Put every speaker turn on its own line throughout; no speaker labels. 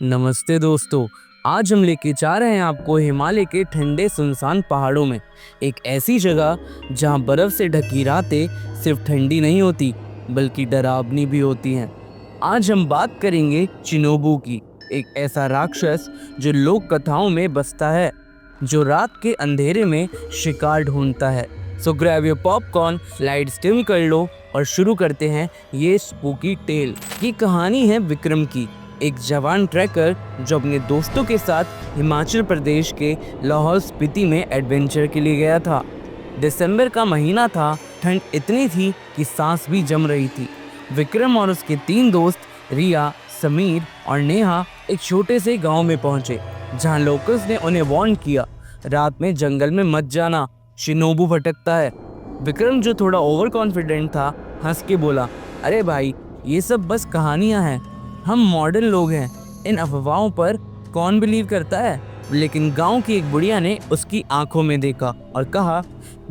नमस्ते दोस्तों। आज हम लेके जा रहे हैं आपको हिमालय के ठंडे सुनसान पहाड़ों में, एक ऐसी जगह जहां बर्फ से ढकी रातें सिर्फ ठंडी नहीं होती बल्कि डरावनी भी होती हैं। आज हम बात करेंगे चिनोबू की, एक ऐसा राक्षस जो लोक कथाओं में बसता है, जो रात के अंधेरे में शिकार ढूंढता है। सो grab your popcorn, lights dim कर लो और शुरू करते हैं ये स्पूकी टेल। ये कहानी है विक्रम की, एक जवान ट्रैकर जो अपने दोस्तों के साथ हिमाचल प्रदेश के लाहौल स्पीति में एडवेंचर के लिए गया था। दिसंबर का महीना था, ठंड इतनी थी कि सांस भी जम रही थी। विक्रम और उसके 3 दोस्त रिया, समीर और नेहा एक छोटे से गांव में पहुंचे, जहां लोकल्स ने उन्हें वार्न किया, रात में जंगल में मत जाना, शिनोबू भटकता है। विक्रम, जो थोड़ा ओवर कॉन्फिडेंट था, हंस के बोला, अरे भाई, ये सब बस कहानियां हैं, हम मॉडर्न लोग हैं, इन अफवाहों पर कौन बिलीव करता है। लेकिन गांव की एक बुढ़िया ने उसकी आंखों में देखा और कहा,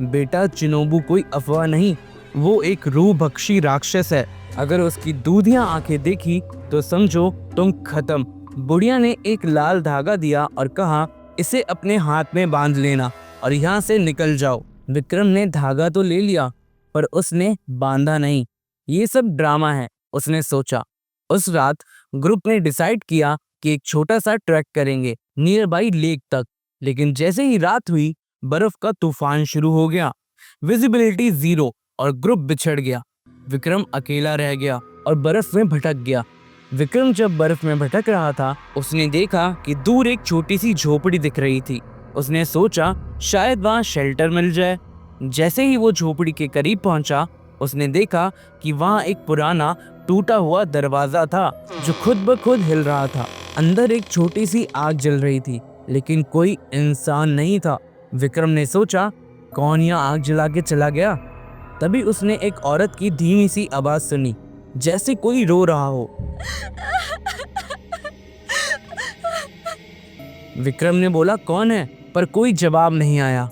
बेटा, चिनोबू कोई अफवाह नहीं, वो एक रूह भक्षी राक्षस है। अगर उसकी दूधियां आंखें देखी तो समझो तुम खत्म। बुढ़िया ने एक लाल धागा दिया और कहा, इसे अपने हाथ में बांध लेना और यहाँ से निकल जाओ। विक्रम ने धागा तो ले लिया, पर उसने बांधा नहीं। ये सब ड्रामा है, उसने सोचा। उस रात ग्रुप ने डिसाइड किया कि एक छोटा सा ट्रैक करेंगे नियर बाई लेक तक। लेकिन जैसे ही रात हुई, बर्फ का तूफान शुरू हो गया, विजिबिलिटी 0 और ग्रुप बिछड़ गया। विक्रम अकेला रह गया और बर्फ में भटक गया। विक्रम जब बर्फ में भटक रहा था, उसने देखा कि दूर एक छोटी सी झोपड़ी दिख रही थी। उसने सोचा शायद वहाँ शेल्टर मिल जाए। जैसे ही वो झोपड़ी के करीब पहुंचा, उसने देखा कि वहाँ एक पुराना टूटा हुआ दरवाजा था जो खुद ब खुद हिल रहा था। अंदर एक छोटी सी आग जल रही थी, लेकिन कोई इंसान नहीं था। विक्रम ने सोचा, कौन यहाँ आग जला के चला गया। तभी उसने एक औरत की धीमी सी आवाज सुनी, जैसे कोई रो रहा हो। विक्रम ने बोला, कौन है, पर कोई जवाब नहीं आया।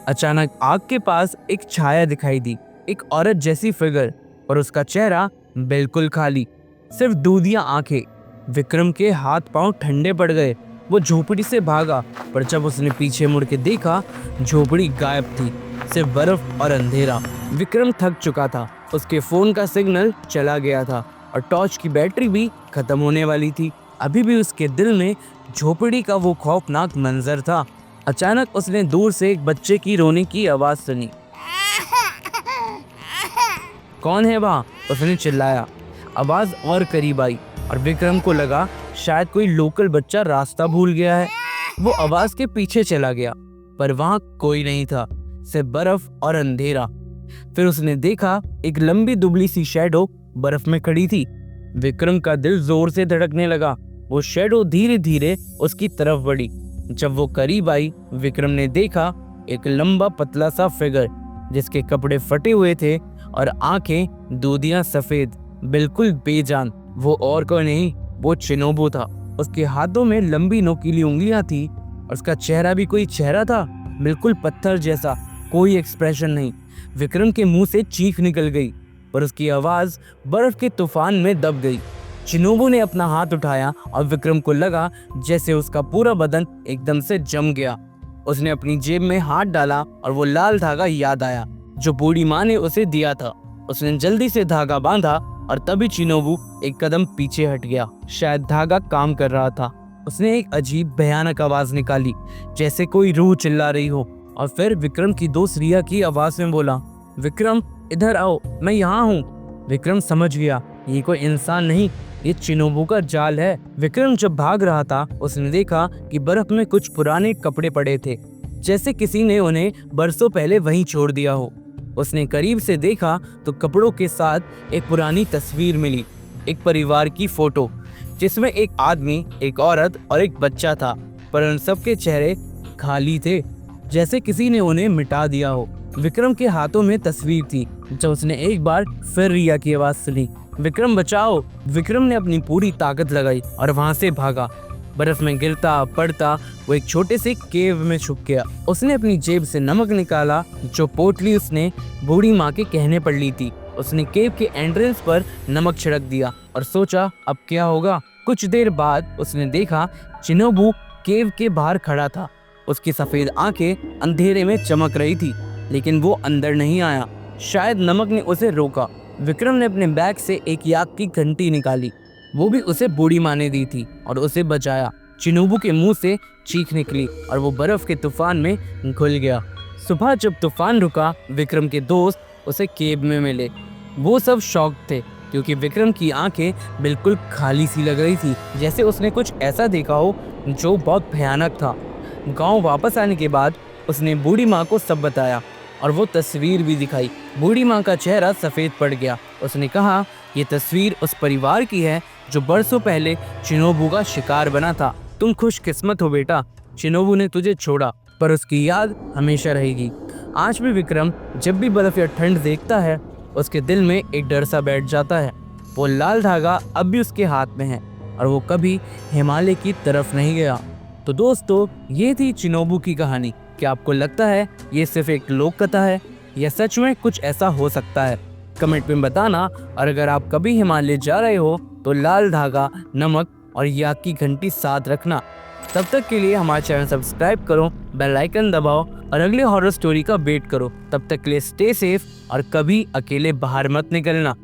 अचानक आग के पास एक छाया दिखाई दी, एक औरत जैसी फिगर, और उसका चेहरा बिल्कुल खाली, सिर्फ दूधियां आंखें। विक्रम के हाथ पांव ठंडे पड़ गए। वो झोपड़ी से भागा, पर जब उसने पीछे मुड़ के देखा, झोपड़ी गायब थी, सिर्फ बर्फ और अंधेरा। विक्रम थक चुका था, उसके फोन का सिग्नल चला गया था और टॉर्च की बैटरी भी खत्म होने वाली थी। अभी भी उसके दिल में झोपड़ी का वो खौफनाक मंजर था। अचानक उसने दूर से एक बच्चे की रोने की आवाज सुनी। कौन है वहाँ? उसने चिल्लाया। आवाज और करीब आई और विक्रम को लगा शायद कोई लोकल बच्चा रास्ता भूल गया है। वो आवाज के पीछे चला गया, पर वहाँ कोई नहीं था, सिर्फ बर्फ और अंधेरा। फिर उसने देखा एक लंबी दुबली सी शैडो बर्फ में खड़ी थी। विक्रम का दिल जोर से धड़कने लगा। वो शैडो धीरे धीरे उसकी तरफ बढ़ी। जब वो करीब आई, विक्रम ने देखा एक लंबा पतला सा फिगर, जिसके कपड़े फटे हुए थे और आंखें दूधियां सफेद, बिल्कुल बेजान। वो और कोई नहीं, वो चिनोबू था। उसके हाथों में लंबी नोकीली उंगलियां थी और उसका चेहरा भी कोई चेहरा था, बिल्कुल पत्थर जैसा, कोई एक्सप्रेशन नहीं। विक्रम के मुंह से चीख निकल गई, पर उसकी आवाज बर्फ के तूफान में दब गई। चिनोबू ने अपना हाथ उठाया और विक्रम को लगा जैसे उसका पूरा बदन एकदम से जम गया। उसने अपनी जेब में हाथ डाला और वो लाल धागा याद आया जो बूढ़ी माँ ने उसे दिया था। उसने जल्दी से धागा बांधा और तभी चिनोबू एक कदम पीछे हट गया। शायद धागा काम कर रहा था। उसने एक अजीब भयानक आवाज निकाली, जैसे कोई रूह चिल्ला रही हो, और फिर विक्रम की दोस्त रिया की आवाज में बोला, विक्रम, इधर आओ, मैं यहाँ हूँ। विक्रम समझ गया, ये कोई इंसान नहीं, ये चिनोबू का जाल है। विक्रम जब भाग रहा था, उसने देखा कि बर्फ में कुछ पुराने कपड़े पड़े थे, जैसे किसी ने उन्हें बरसों पहले वहीं छोड़ दिया हो। उसने करीब से देखा तो कपड़ों के साथ एक पुरानी तस्वीर मिली, एक परिवार की फोटो, जिसमें एक आदमी, एक औरत और एक बच्चा था, पर उन सबके चेहरे खाली थे, जैसे किसी ने उन्हें मिटा दिया हो। विक्रम के हाथों में तस्वीर थी। जब उसने एक बार फिर रिया की आवाज सुनी, विक्रम बचाओ, विक्रम ने अपनी पूरी ताकत लगाई और वहां से भागा। बर्फ में गिरता पड़ता वो एक छोटे से केव में छुप गया। उसने अपनी जेब से नमक निकाला, जो पोटली उसने बूढ़ी माँ के कहने पर ली थी। उसने केव के एंट्रेंस पर नमक छिड़क दिया और सोचा अब क्या होगा। कुछ देर बाद उसने देखा चिनोबू केव के बाहर खड़ा था। उसकी सफेद आंखें अंधेरे में चमक रही थी, लेकिन वो अंदर नहीं आया। शायद नमक ने उसे रोका। विक्रम ने अपने बैग से एक याक की घंटी निकाली। वो भी उसे बूढ़ी माँ ने दी थी और उसे बचाया। चिनोबू के मुंह से चीख निकली और वो बर्फ के तूफान में घुल गया। सुबह जब तूफान रुका, विक्रम के दोस्त उसे केव में मिले। वो सब शॉक थे क्योंकि विक्रम की आंखें बिल्कुल खाली सी लग रही थी, जैसे उसने कुछ ऐसा देखा हो जो बहुत भयानक था। गांव वापस आने के बाद उसने बूढ़ी माँ को सब बताया और वो तस्वीर भी दिखाई। बूढ़ी माँ का चेहरा सफ़ेद पड़ गया। उसने कहा, ये तस्वीर उस परिवार की है जो बरसों पहले चिनोबू का शिकार बना था। तुम खुशकिस्मत हो बेटा, चिनोबू ने तुझे छोड़ा, पर उसकी याद हमेशा रहेगी। आज भी विक्रम जब भी बर्फ या ठंड देखता है, उसके दिल में एक डर सा बैठ जाता है। वो लाल धागा अब भी उसके हाथ में है और वो कभी हिमालय की तरफ नहीं गया। तो दोस्तों, ये थी चिनोबू की कहानी। क्या आपको लगता है ये सिर्फ एक लोक कथा है या सच में कुछ ऐसा हो सकता है? कमेंट में बताना। और अगर आप कभी हिमालय जा रहे हो तो लाल धागा, नमक और याक की घंटी साथ रखना। तब तक के लिए हमारा चैनल सब्सक्राइब करो, बेल आइकन दबाओ और अगले हॉरर स्टोरी का वेट करो। तब तक के लिए स्टे सेफ और कभी अकेले बाहर मत निकलना।